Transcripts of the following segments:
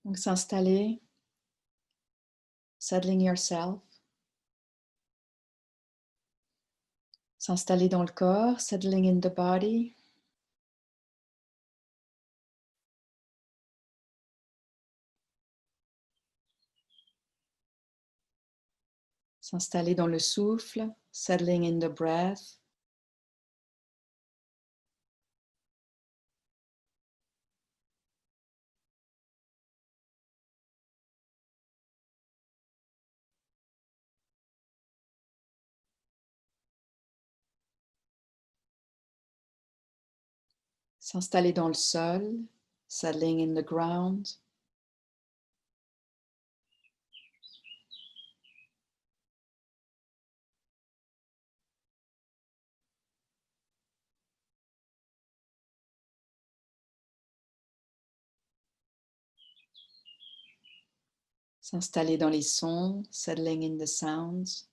Donc s'installer, settling yourself, s'installer dans le corps, settling in the body. S'installer dans le souffle, settling in the breath. S'installer dans le sol, settling in the ground. S'installer dans les sons, settling in the sounds.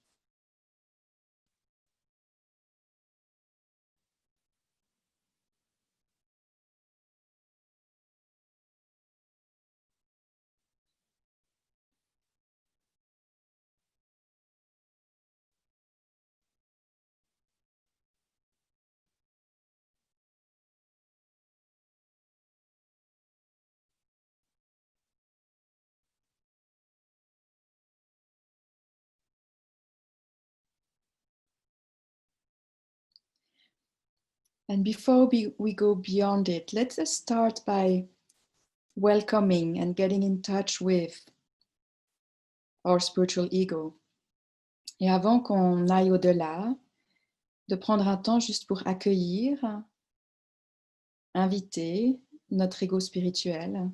And before we go beyond it, let's just start by welcoming and getting in touch with our spiritual ego. Et avant qu'on aille au-delà, de prendre un temps juste pour accueillir, inviter notre ego spirituel.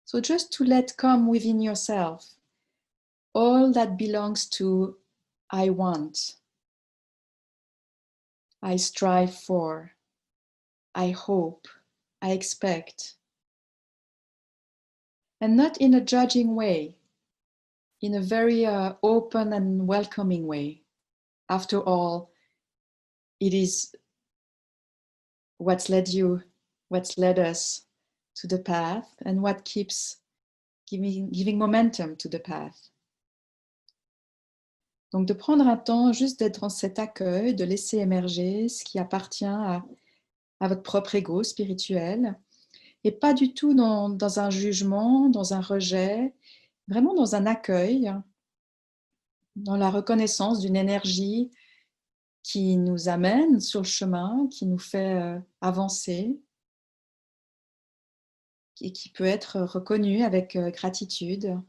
So just to let come within yourself all that belongs to I want, I strive for, I hope, I expect. And not in a judging way, in a very open and welcoming way. After all, it is what's led us to the path and what keeps giving momentum to the path. Donc de prendre un temps juste d'être dans cet accueil, de laisser émerger ce qui appartient à votre propre ego spirituel, et pas du tout dans un jugement, dans un rejet, vraiment dans un accueil, dans la reconnaissance d'une énergie qui nous amène sur le chemin, qui nous fait avancer, et qui peut être reconnue avec gratitude.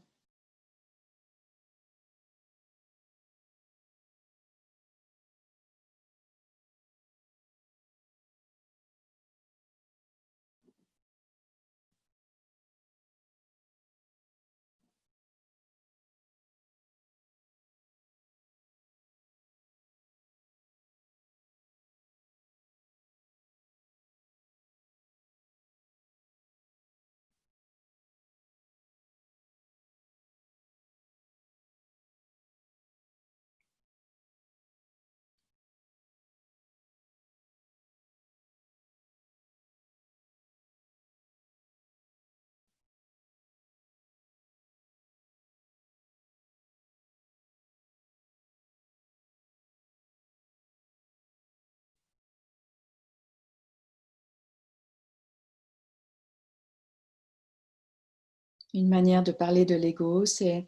Une manière de parler de l'ego, c'est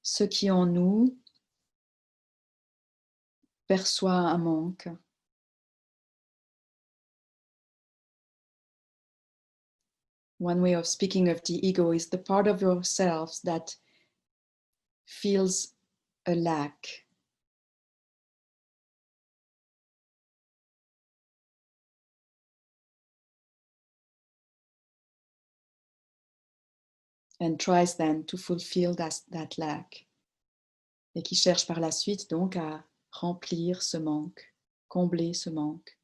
ce qui en nous perçoit un manque. One way of speaking of the ego is the part of yourselves that feels a lack. And tries then to fulfill that lack. Et qui cherche par la suite donc à remplir ce manque, combler ce manque.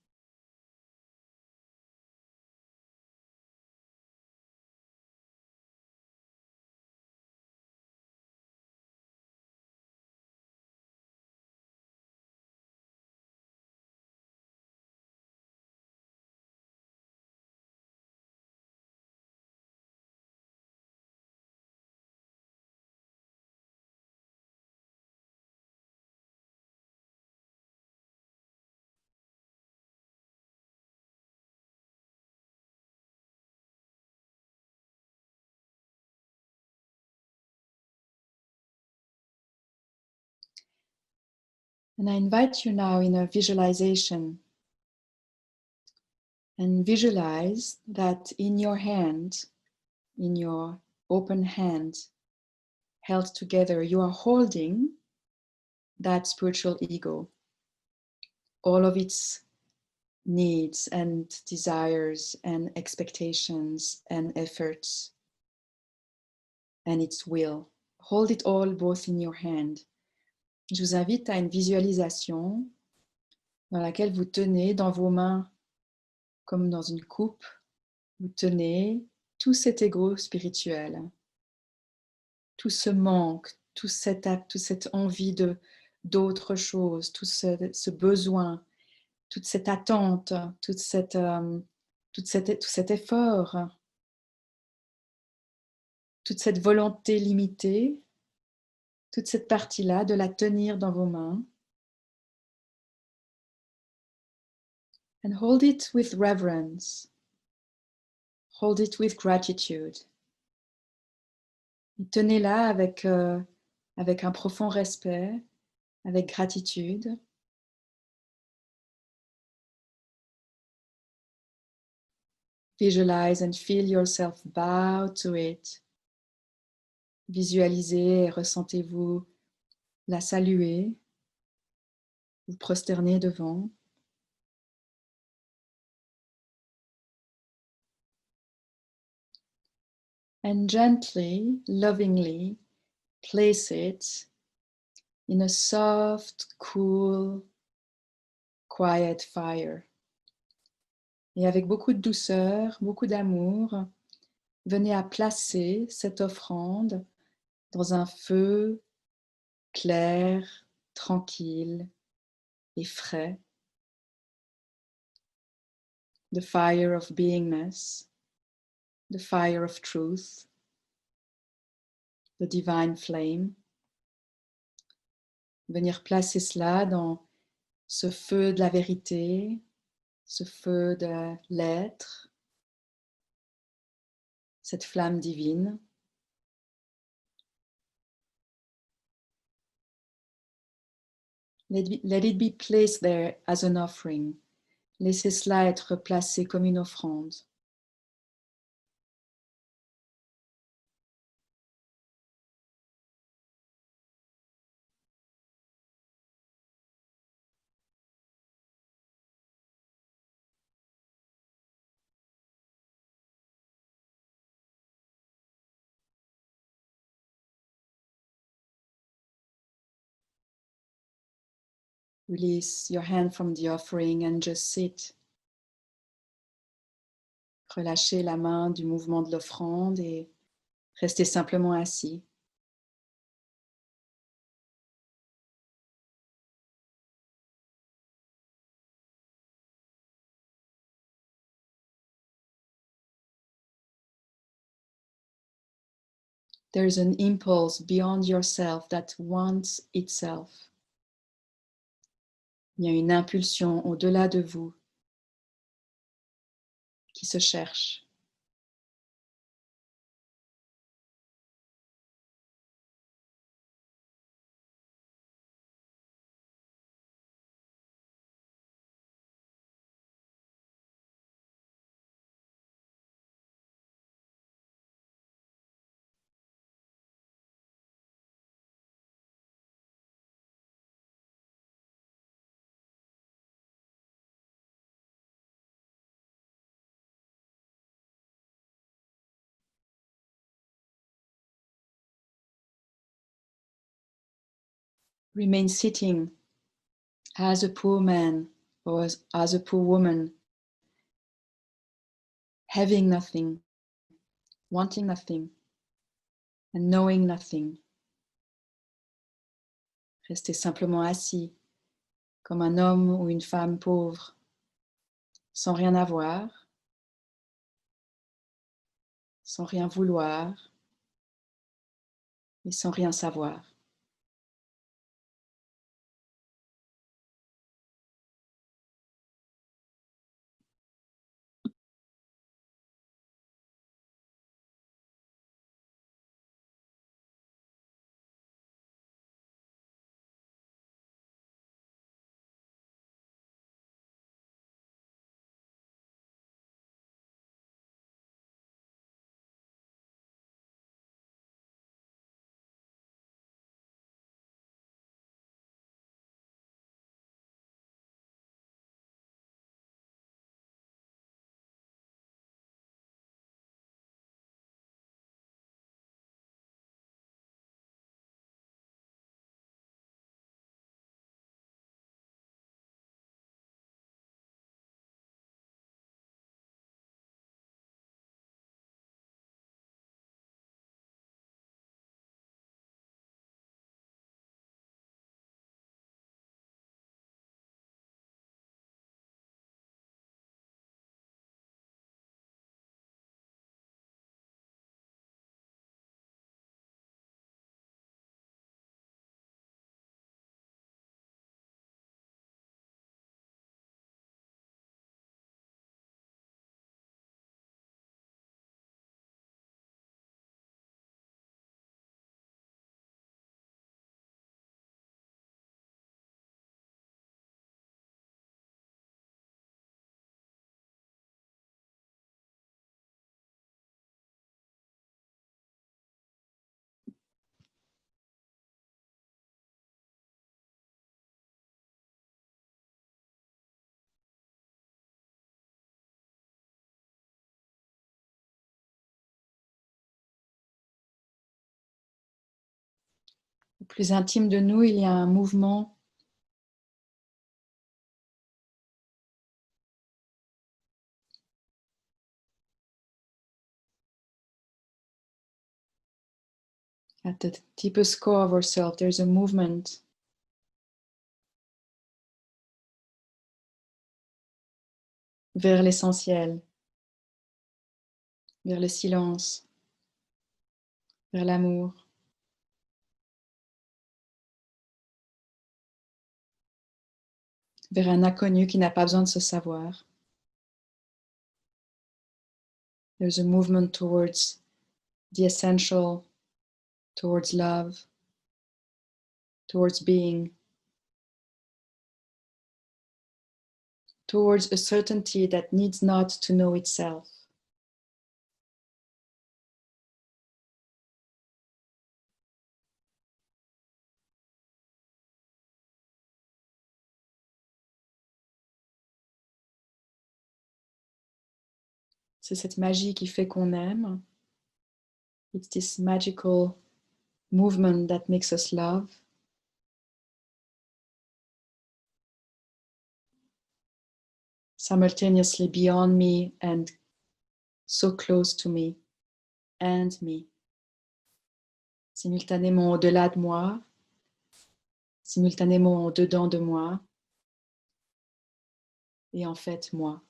And I invite you now in a visualization, and visualize that in your hand, in your open hand, held together, you are holding that spiritual ego, all of its needs and desires and expectations and efforts and its will. Hold it all both in your hand. Je vous invite à une visualisation dans laquelle vous tenez dans vos mains, comme dans une coupe, vous tenez tout cet ego spirituel, tout ce manque, toute cette envie d'autre chose, tout ce besoin, toute cette attente, tout cet effort, toute cette volonté limitée, toute cette partie-là, de la tenir dans vos mains. And hold it with reverence. Hold it with gratitude. Et tenez-la avec un profond respect, avec gratitude. Visualize and feel yourself bow to it. Visualisez et ressentez-vous la saluer, vous prosterner devant. And gently, lovingly, place it in a soft, cool, quiet fire. Et avec beaucoup de douceur, beaucoup d'amour, venez à placer cette offrande dans un feu clair, tranquille et frais. The fire of beingness, the fire of truth, the divine flame. Venir placer cela dans ce feu de la vérité, ce feu de l'être, cette flamme divine. Let it be placed there as an offering. Laissez cela être placé comme une offrande. Release your hand from the offering and just sit. Relâchez la main du mouvement de l'offrande et restez simplement assis. There is an impulse beyond yourself that wants itself. Il y a une impulsion au-delà de vous qui se cherche. Remain sitting as a poor man or as a poor woman, having nothing, wanting nothing, and knowing nothing. Restez simplement assis, comme un homme ou une femme pauvre, sans rien avoir, sans rien vouloir et sans rien savoir. plus intime de nous, il y a un mouvement at the deepest core of ourselves. There's a movement vers l'essentiel, vers le silence, vers l'amour. Vers un inconnu qui n'a pas besoin de se savoir. There's a movement towards the essential, towards love, towards being, towards a certainty that needs not to know itself. C'est cette magie qui fait qu'on aime. It's this magical movement that makes us love. Simultaneously beyond me and so close to me and me. Simultanément au-delà de moi, simultanément au-dedans de moi et en fait moi.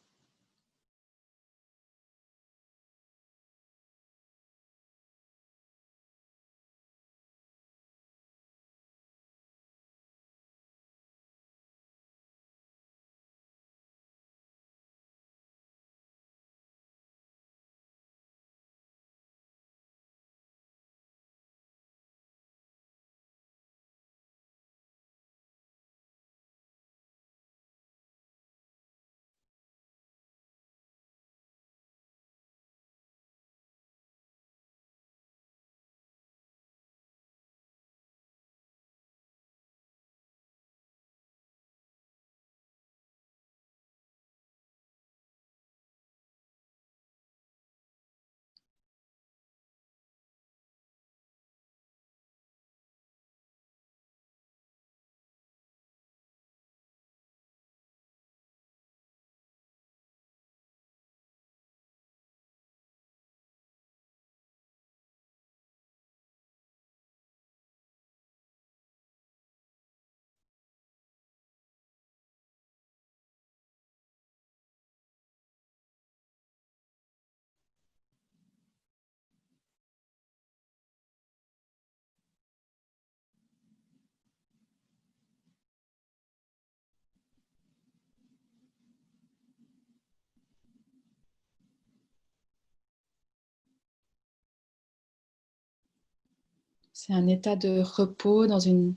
C'est un état de repos dans une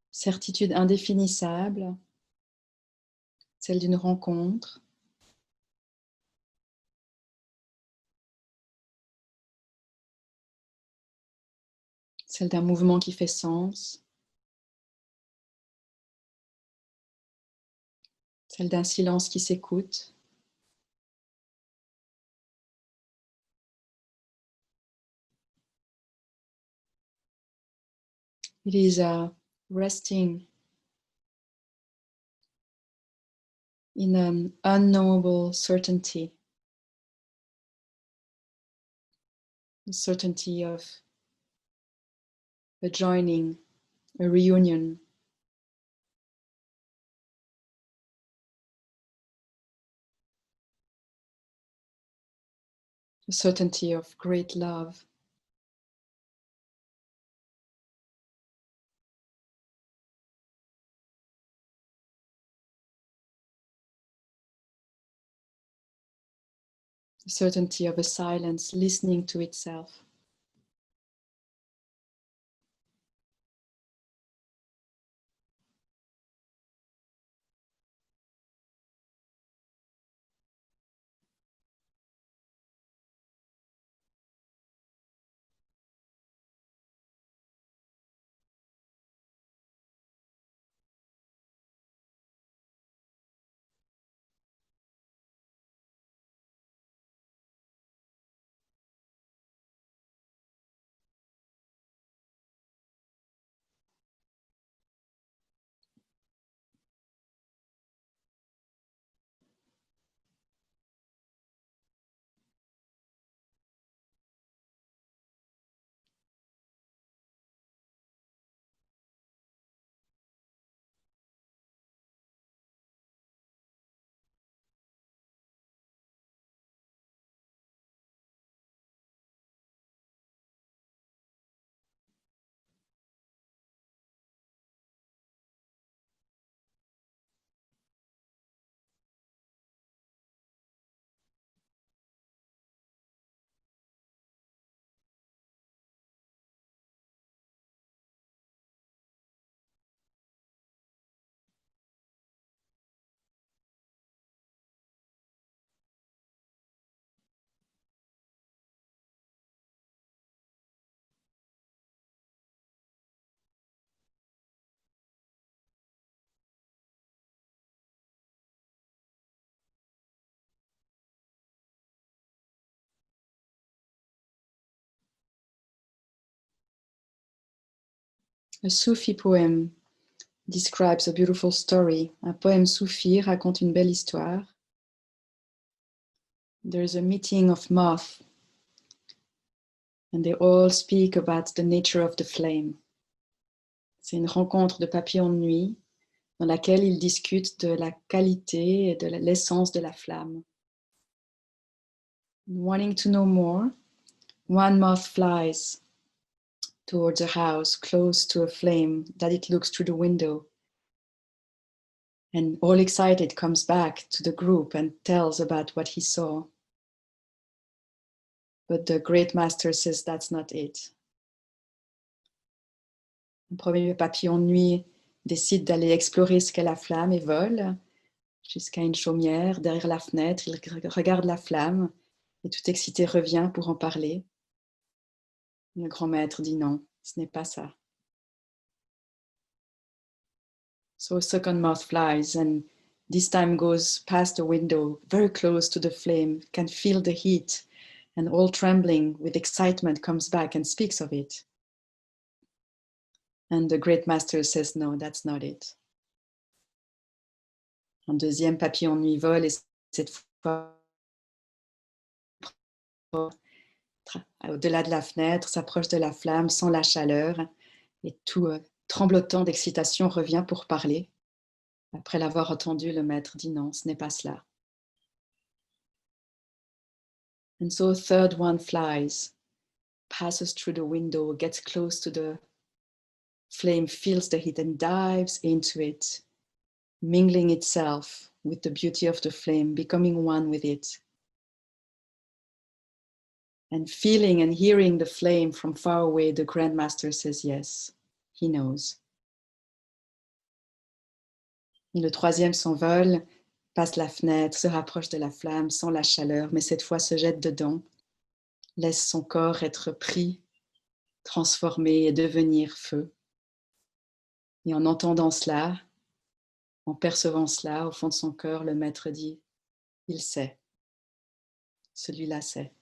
certitude indéfinissable, celle d'une rencontre, celle d'un mouvement qui fait sens, celle d'un silence qui s'écoute. It is a resting in an unknowable certainty, the certainty of a joining, a reunion, a certainty of great love. The certainty of a silence listening to itself. A Sufi poem describes a beautiful story. Un poème soufi raconte une belle histoire. There is a meeting of moths, and they all speak about the nature of the flame. C'est une rencontre de papillons de nuit dans laquelle ils discutent de la qualité et de l'essence de la flamme. Wanting to know more, one moth flies towards a house close to a flame that it looks through the window. And all excited comes back to the group and tells about what he saw. But the great master says that's not it. Le premier papillon de nuit décide d'aller explorer ce qu'est la flamme et vole jusqu'à une chaumière derrière la fenêtre. Il regarde la flamme et tout excité revient pour en parler. Le grand maître dit non, ce n'est pas ça. So a second moth flies and this time goes past the window, very close to the flame, can feel the heat, and all trembling with excitement comes back and speaks of it. And the great master says, no, that's not it. Un deuxième papillon de nuit vole et cette fois au-delà de la fenêtre, s'approche de la flamme sans la chaleur et tout tremblotant d'excitation revient pour parler. Après l'avoir entendu, le maître dit non, ce n'est pas cela. And so a third one flies, passes through the window, gets close to the flame, feels the heat and dives into it, mingling itself with the beauty of the flame, becoming one with it. And feeling and hearing the flame from far away, the Grand Master says yes, he knows. Et le troisième s'envole, passe la fenêtre, se rapproche de la flamme, sent la chaleur, mais cette fois se jette dedans, laisse son corps être pris, transformé et devenir feu. Et en entendant cela, en percevant cela, au fond de son cœur, le maître dit, il sait, celui-là sait.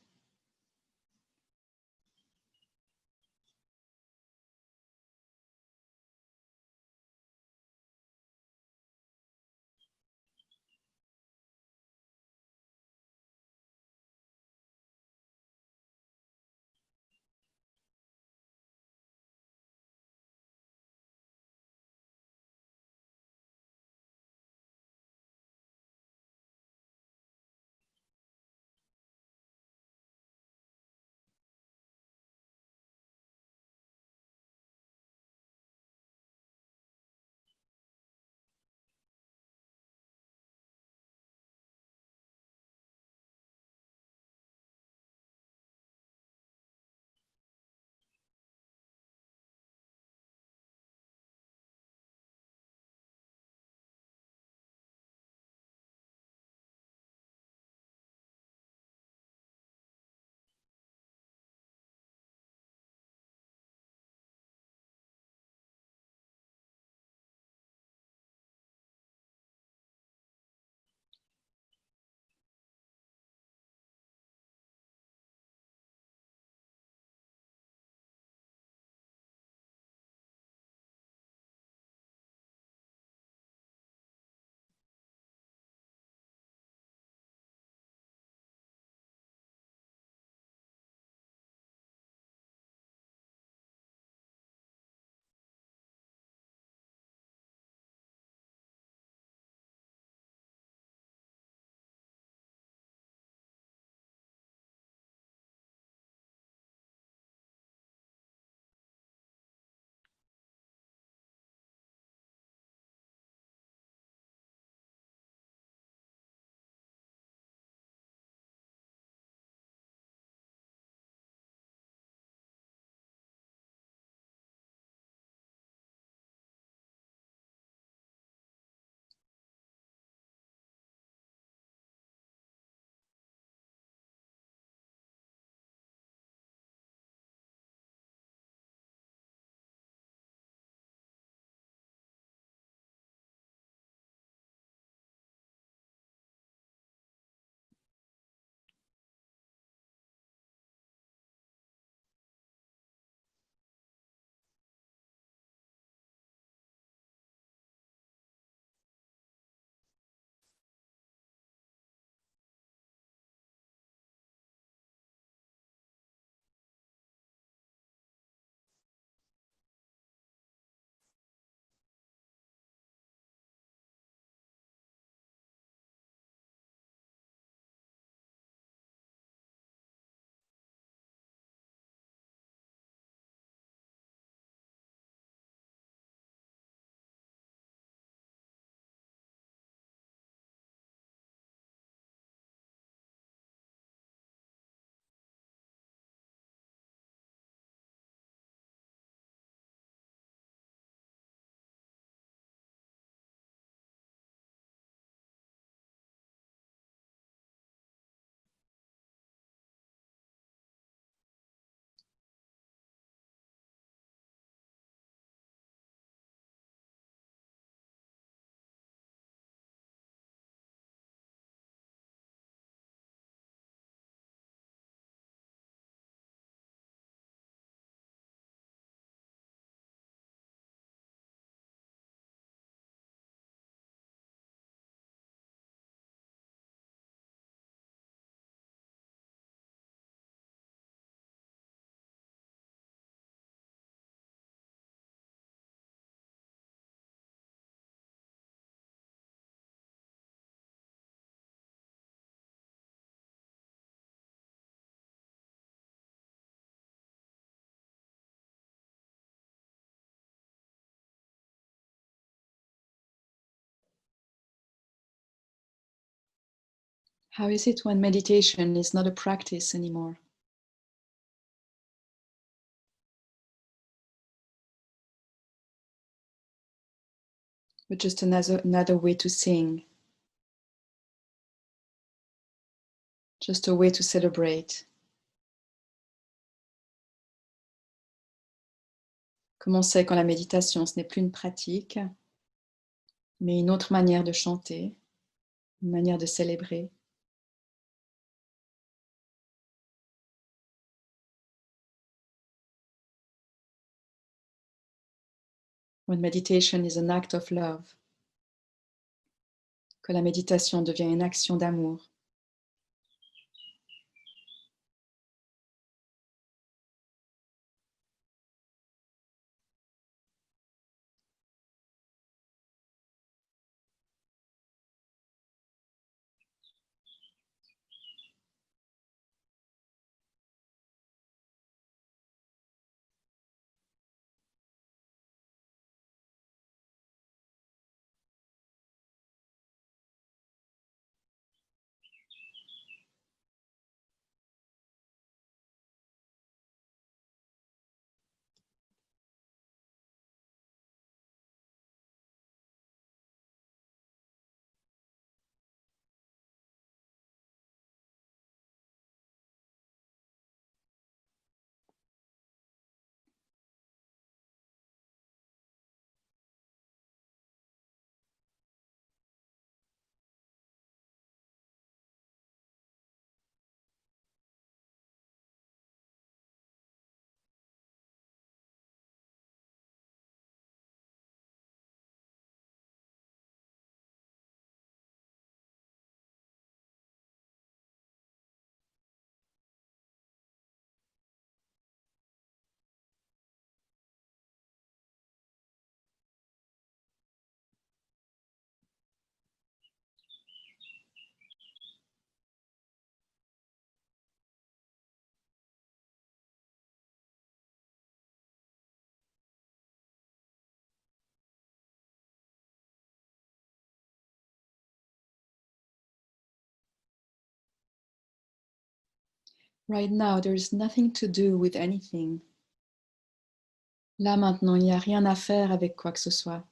How is it when meditation is not a practice anymore? But just another way to sing, just a way to celebrate. Comment c'est quand la méditation, ce n'est plus une pratique, mais une autre manière de chanter, une manière de célébrer. When meditation is an act of love, que la méditation devient une action d'amour. Right now, there is nothing to do with anything. Là maintenant, il n'y a rien à faire avec quoi que ce soit.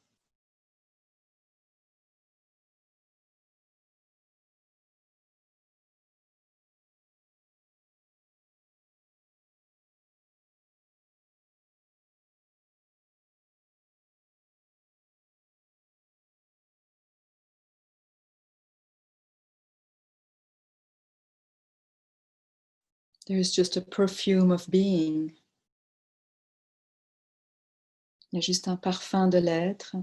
There is just a perfume of being. Il y a juste un parfum de l'être.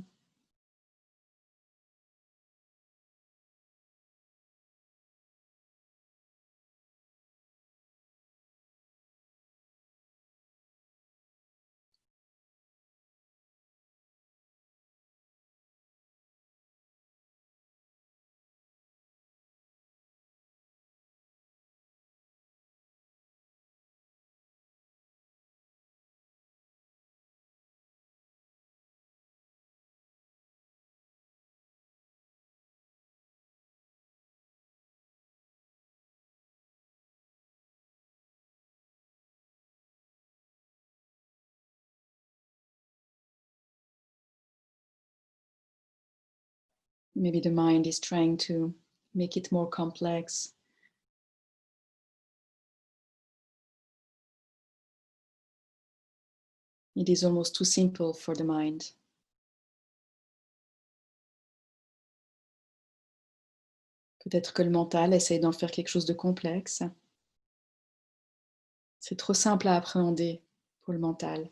Maybe the mind is trying to make it more complex. It is almost too simple for the mind. Peut-être que le mental essaye d'en faire quelque chose de complexe. C'est trop simple à appréhender pour le mental.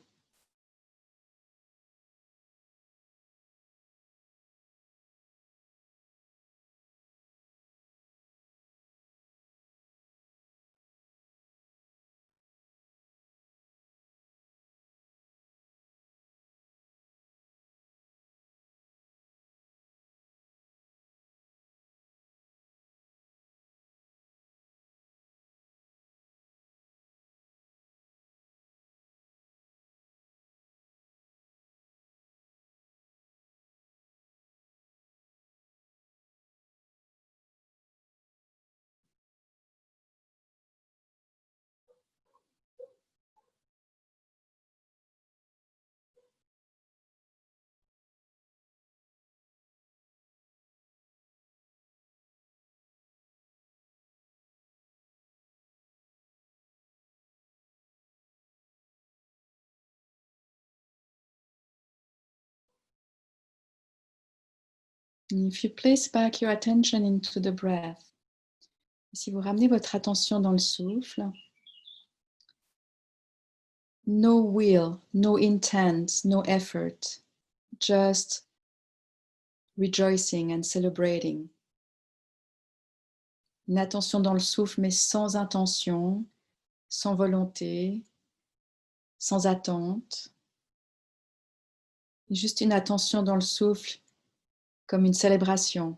If you place back your attention into the breath, si vous ramenez votre attention dans le souffle, no will, no intent, no effort, just rejoicing and celebrating. Une attention dans le souffle, mais sans intention, sans volonté, sans attente. Juste une attention dans le souffle comme une célébration,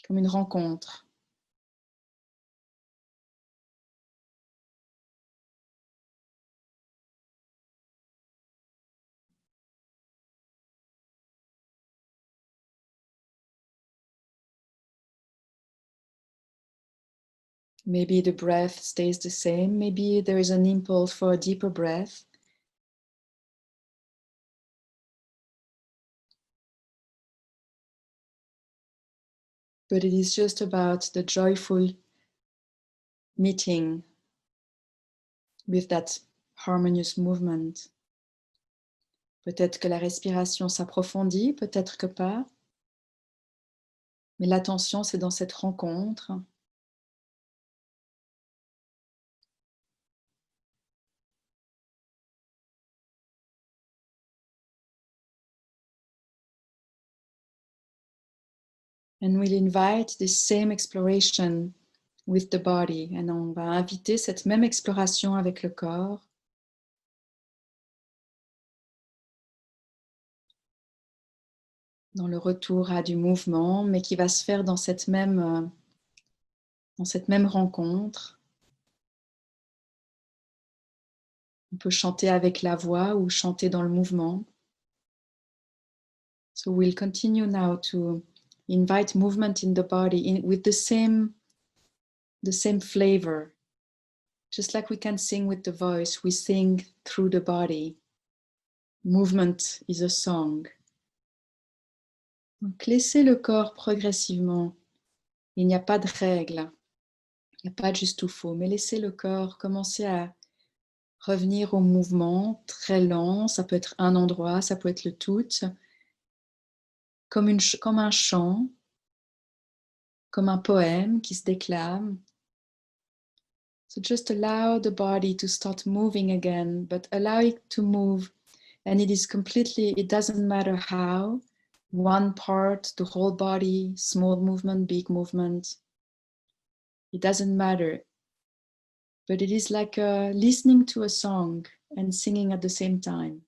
comme une rencontre. Maybe the breath stays the same. Maybe there is an impulse for a deeper breath. But it is just about the joyful meeting with that harmonious movement. Peut-être que la respiration s'approfondit, peut-être que pas. Mais l'attention, c'est dans cette rencontre. And we'll invite this same exploration with the body. Et on va inviter cette même exploration avec le corps. Dans le retour à du mouvement, mais qui va se faire dans cette même rencontre. On peut chanter avec la voix ou chanter dans le mouvement. So we'll continue now to invite movement in the body with the same flavor. Just like we can sing with the voice, we sing through the body. Movement is a song. Donc laissez le corps progressivement. Il n'y a pas de règle. Il n'y a pas de juste ou faux, mais laissez le corps commencer à revenir au mouvement très lent. Ça peut être un endroit, ça peut être le tout. Comme un chant, comme un poème qui se déclame. So just allow the body to start moving again, but allow it to move. And it doesn't matter how, one part, the whole body, small movement, big movement. It doesn't matter. But it is like listening to a song and singing at the same time.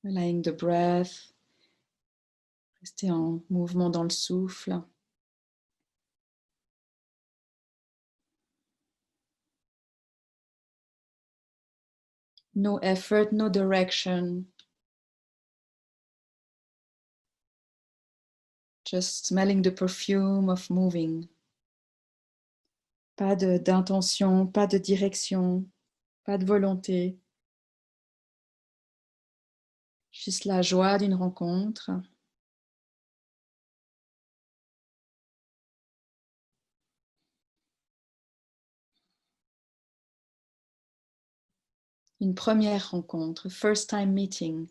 Allowing the breath. Restez en mouvement dans le souffle. No effort, no direction. Just smelling the perfume of moving. Pas d'intention, pas de direction, pas de volonté. Juste la joie d'une rencontre. Une première rencontre, first time meeting.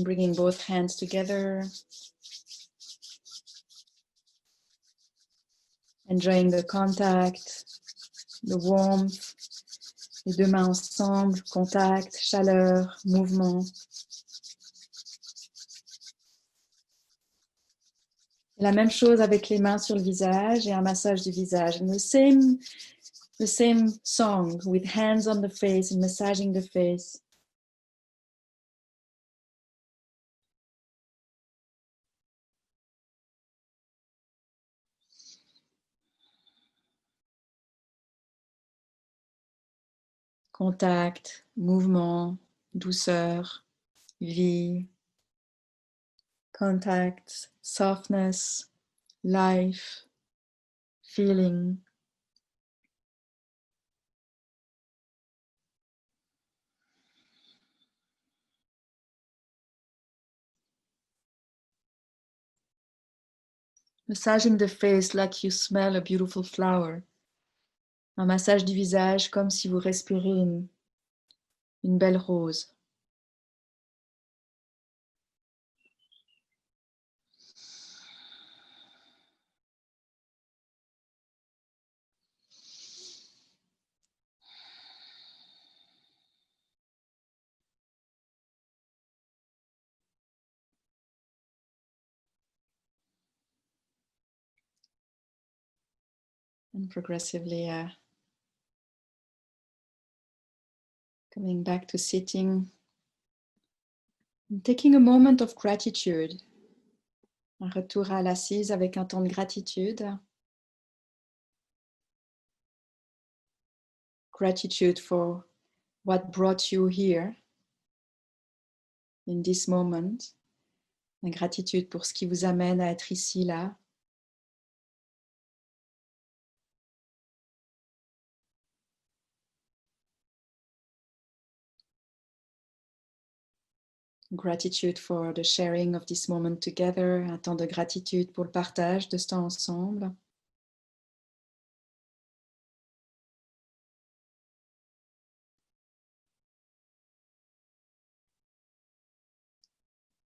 Bringing both hands together. Enjoying the contact, the warmth. Les deux mains ensemble, contact, chaleur, mouvement. Et la même chose avec les mains sur le visage et un massage du visage. And the same The same song with hands on the face and massaging the face. Contact, mouvement, douceur, vie. Contact, softness, life, feeling. Massaging the face like you smell a beautiful flower. Un massage du visage comme si vous respirez une belle rose. And progressively coming back to sitting. And taking a moment of gratitude. Un retour à l'assise avec un temps de gratitude. Gratitude for what brought you here in this moment. La gratitude pour ce qui vous amène à être ici, là. Gratitude for the sharing of this moment together. Un temps de gratitude pour le partage de ce temps ensemble.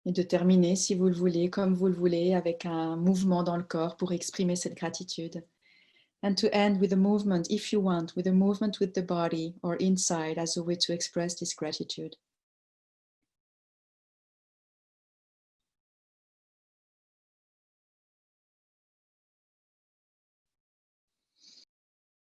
Et de terminer, si vous le voulez, comme vous le voulez, avec un mouvement dans le corps pour exprimer cette gratitude. And to end with a movement, if you want, with a movement with the body or inside as a way to express this gratitude.